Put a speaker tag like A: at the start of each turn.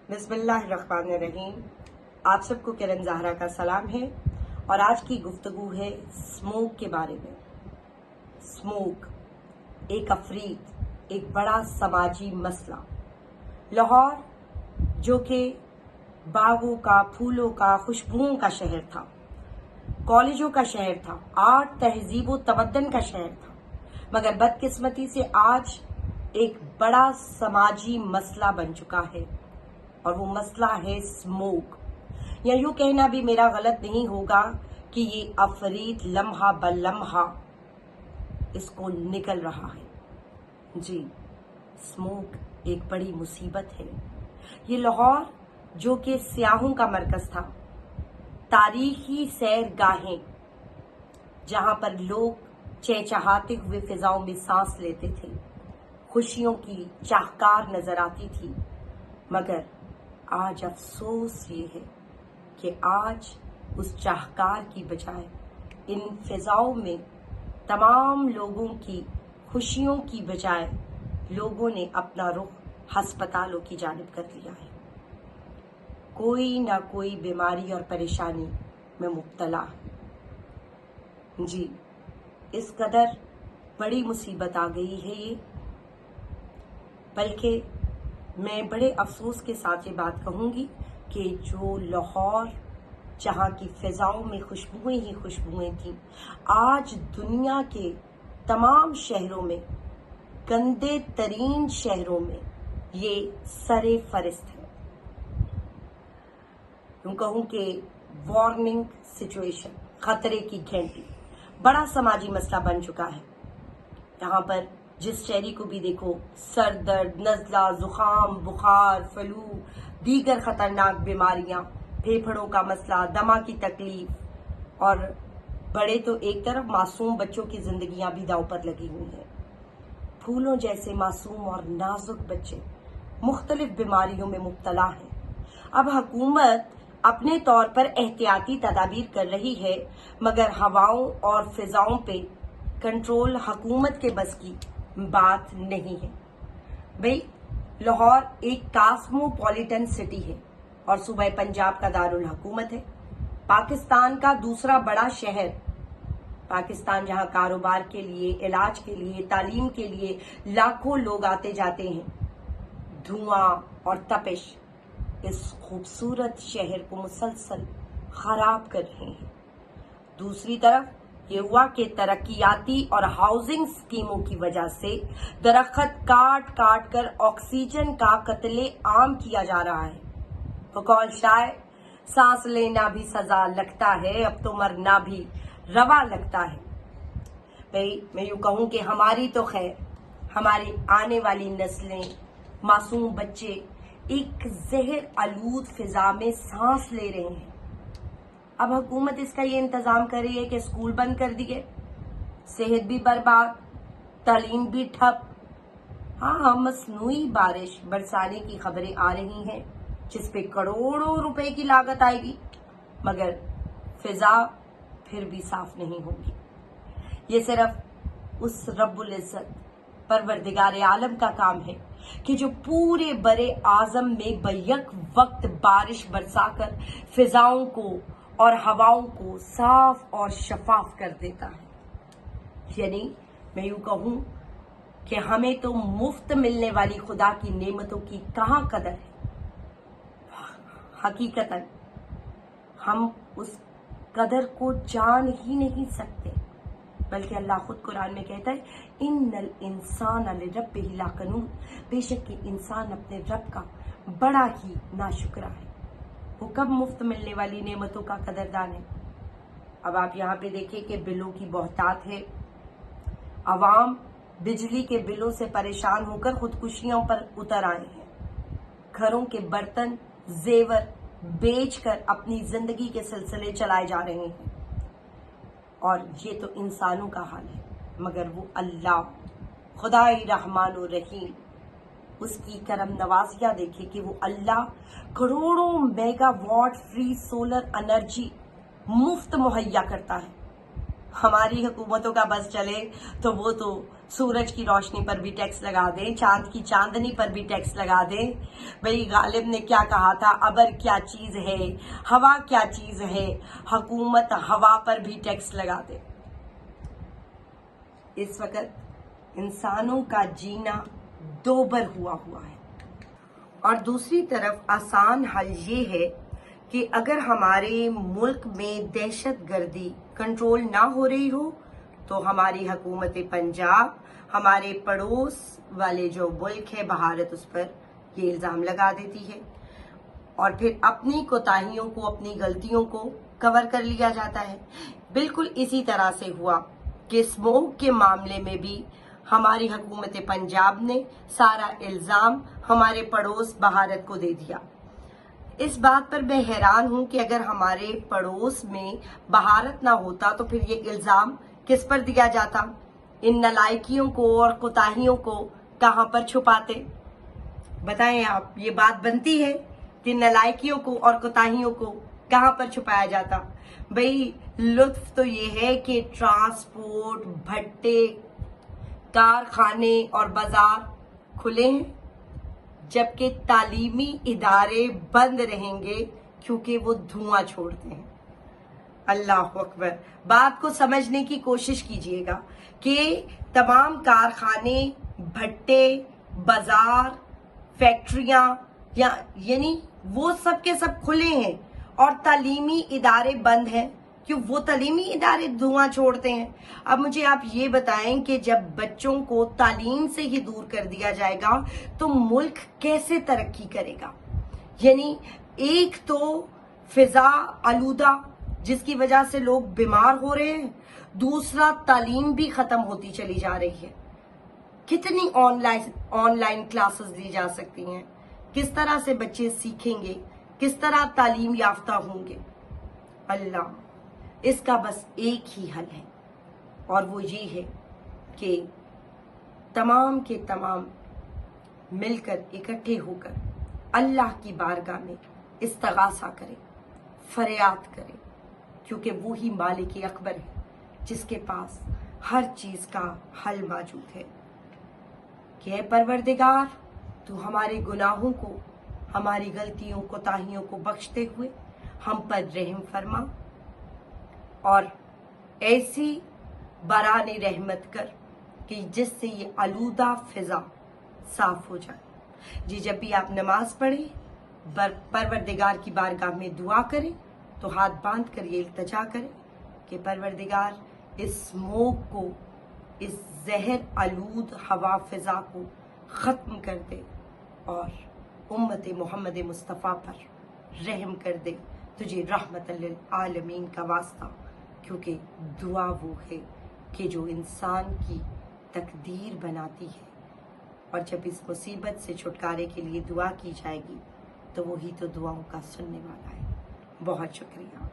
A: बिस्मिल्लाहिर्रहमानिर्रहीम। आप सबको किरण ज़हरा का सलाम है और आज की गुफ्तगू है स्मोक के बारे में। स्मोक एक अफरीत, एक बड़ा समाजी मसला। लाहौर जो कि बागों का, फूलों का, खुशबुओं का शहर था, कॉलेजों का शहर था, आर्ट, तहजीब व तमद्दन का शहर था, मगर बदकिस्मती से आज एक बड़ा समाजी मसला बन चुका है और वो मसला है स्मोक। या यूं कहना भी मेरा गलत नहीं होगा कि ये अफरीत लम्हा ब लम्हा इसको निकल रहा है। जी, स्मोक एक बड़ी मुसीबत है। ये लाहौर जो कि सियाहों का मरकज था, तारीखी सैर गाहें जहां पर लोग चहचहाते हुए फिजाओं में सांस लेते थे, खुशियों की चाहकार नजर आती थी, मगर आज अफसोस ये है कि आज उस चाहकार की बजाय इन फिजाओं में तमाम लोगों की खुशियों की बजाय लोगों ने अपना रुख हस्पतालों की जानिब कर लिया है। कोई ना कोई बीमारी और परेशानी में मुब्तला है। जी, इस कदर बड़ी मुसीबत आ गई है ये, बल्कि मैं बड़े अफसोस के साथ ये बात कहूँगी कि जो लाहौर जहाँ की फिजाओं में खुशबुएं ही खुशबुएं थीं, आज दुनिया के तमाम शहरों में, गंदे तरीन शहरों में ये सरे फरिस्त है। यूँ कहूँ कि वार्निंग सिचुएशन, खतरे की घंटी, बड़ा समाजी मसला बन चुका है। यहाँ पर जिस शहरी को भी देखो, सर दर्द, नज़ला, जुकाम, बुखार, फ्लू, दीगर खतरनाक बीमारियां, फेफड़ों का मसला, दमा की तकलीफ, और बड़े तो एक तरफ, मासूम बच्चों की जिंदगियां भी दांव पर लगी हुई हैं। फूलों जैसे मासूम और नाजुक बच्चे मुख्तलिफ बीमारियों में मुब्तला हैं। अब हुकूमत अपने तौर पर एहतियाती तदाबीर कर रही है, मगर हवाओं और फिजाओं पे कंट्रोल हुकूमत के बस की बात नहीं है। भाई, लाहौर एक कास्मोपॉलिटन सिटी है और सूबे पंजाब का दारुल हुकूमत है। पाकिस्तान का दूसरा बड़ा शहर, पाकिस्तान जहां कारोबार के लिए, इलाज के लिए, तालीम के लिए लाखों लोग आते जाते हैं। धुआं और तपिश इस खूबसूरत शहर को मुसलसल खराब कर रहे हैं। दूसरी तरफ ये हुआ कि तरक्याती और हाउसिंग स्कीमों की वजह से दरख्त काट काट कर ऑक्सीजन का कत्ले आम किया जा रहा है। बकौल शायर, सांस लेना भी सजा लगता है, अब तो मरना भी रवा लगता है। भाई, मैं यूं कहूं कि हमारी तो खैर, हमारी आने वाली नस्लें, मासूम बच्चे एक जहर आलूद फिजा में सांस ले रहे हैं। अब हुकूमत इसका ये इंतजाम कर रही है कि स्कूल बंद कर दिए, सेहत भी बर्बाद, तालीम भी ठप। हाँ, मसनूई बारिश बरसाने की खबरें आ रही हैं जिस पे करोड़ों रुपए की लागत आएगी, मगर फिजा फिर भी साफ नहीं होगी। ये सिर्फ उस रब्बुल इज्जत, परवरदिगार आलम का काम है कि जो पूरे बरे आजम में बैक वक्त बारिश बरसाकर फिजाओं को और हवाओं को साफ और शफाफ कर देता है। यानी मैं यूं कहूं कि हमें तो मुफ्त मिलने वाली खुदा की नेमतों की कहां कदर है। हकीकतन हम उस कदर को जान ही नहीं सकते, बल्कि अल्लाह खुद कुरान में कहता है, इन्नल इंसान लिरब्बिही लाकनून, बेशक कि इंसान अपने रब का बड़ा ही नाशुक्रा है। वो कब मुफ्त मिलने वाली नेमतों का कदरदान है। अब आप यहाँ पे देखिए कि बिलों की बहुतात है। अवाम बिजली के बिलों से परेशान होकर खुदकुशियों पर उतर आए हैं। घरों के बर्तन, जेवर बेचकर अपनी जिंदगी के सिलसिले चलाए जा रहे हैं। और ये तो इंसानों का हाल है, मगर वो अल्लाह खुदाई रहमान और रहीम, उसकी करम नवाजियां देखिए कि वो अल्लाह करोड़ों मेगावाट फ्री सोलर एनर्जी मुफ्त मुहैया करता है। हमारी हुकूमतों का बस चले तो वो तो सूरज की रोशनी पर भी टैक्स लगा दें, चांद की चांदनी पर भी टैक्स लगा दें। भाई गालिब ने क्या कहा था, अबर क्या चीज है, हवा क्या चीज है, हुकूमत हवा पर भी टैक्स लगा दे। इस वक्त इंसानों का जीना दोबर हुआ है। और दूसरी तरफ आसान हल ये है कि अगर हमारे मुल्क में दहशतगर्दी कंट्रोल ना हो रही हो तो हमारी हुकूमत पंजाब हमारे पड़ोस वाले जो मुल्क है भारत, उस पर ये इल्ज़ाम लगा देती है और फिर अपनी कोताहियों को, अपनी गलतियों को कवर कर लिया जाता है। बिल्कुल इसी तरह से हुआ कि स्मोक के मामले में भी हमारी हुकूमत पंजाब ने सारा इल्ज़ाम हमारे पड़ोस भारत को दे दिया। इस बात पर मैं हैरान हूं कि अगर हमारे पड़ोस में भारत ना होता तो फिर ये इल्ज़ाम किस पर दिया जाता? इन नालायकियों को और कोताहियों को कहां पर छुपाते? बताएं आप, ये बात बनती है कि नालायकियों को और कोताहियों को कहां पर छुपाया जाता? भाई लुत्फ तो ये है कि ट्रांसपोर्ट, भट्टे, कारखाने और बाजार खुले हैं, जबकि तालीमी इदारे बंद रहेंगे क्योंकि वो धुआं छोड़ते हैं। अल्लाह अकबर। बात को समझने की कोशिश कीजिएगा कि तमाम कारखाने, भट्टे, बाजार, फैक्ट्रियां यानी वो सब के सब खुले हैं और तालीमी इदारे बंद हैं। क्यों? वो तालीमी इदारे धुआं छोड़ते हैं। अब मुझे आप ये बताएं कि जब बच्चों को तालीम से ही दूर कर दिया जाएगा तो मुल्क कैसे तरक्की करेगा? यानी एक तो फिजा आलूदा जिसकी वजह से लोग बीमार हो रहे हैं, दूसरा तालीम भी खत्म होती चली जा रही है। कितनी ऑनलाइन क्लासेस दी जा सकती हैं? किस तरह से बच्चे सीखेंगे? किस तरह तालीम याफ्ता होंगे? अल्लाह, इसका बस एक ही हल है और वो ये है कि तमाम के तमाम मिलकर, इकट्ठे होकर अल्लाह की बारगाह में इस्तगासा करें, फरियाद करें, क्योंकि वो ही मालिक अकबर है जिसके पास हर चीज का हल मौजूद है। कि ऐ परवरदिगार, तू हमारे गुनाहों को, हमारी गलतियों, कोताहियों को बख्शते हुए हम पर रहम फरमा और ऐसी बराने रहमत कर कि जिससे ये आलूदा फिजा साफ हो जाए। जी, जब भी आप नमाज पढ़ें, परवरदिगार की बारगाह में दुआ करें तो हाथ बांध कर ये इल्तिजा करें कि परवरदिगार इस स्मोक को, इस जहर आलूद हवा फिजा को ख़त्म कर दे और उम्मत मोहम्मद मुस्तफ़ा पर रहम कर दे। तुझे रहमतल लिल आलमीन का वास्ता, क्योंकि दुआ वो है कि जो इंसान की तकदीर बनाती है। और जब इस मुसीबत से छुटकारे के लिए दुआ की जाएगी तो वही तो दुआओं का सुनने वाला है। बहुत शुक्रिया।